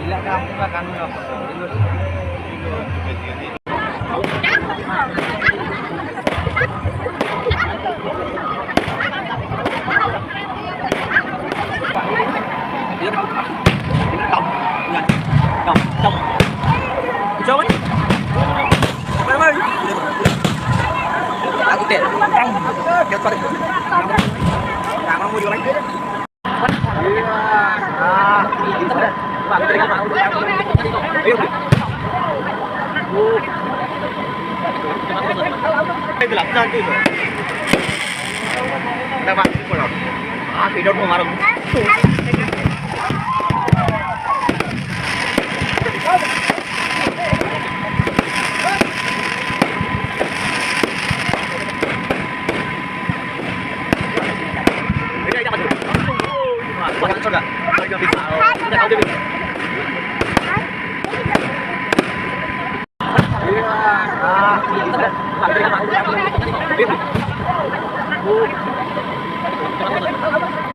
Gila kamu nggak kan loh. Aku deh. Kamu mau jual lagi? Ah,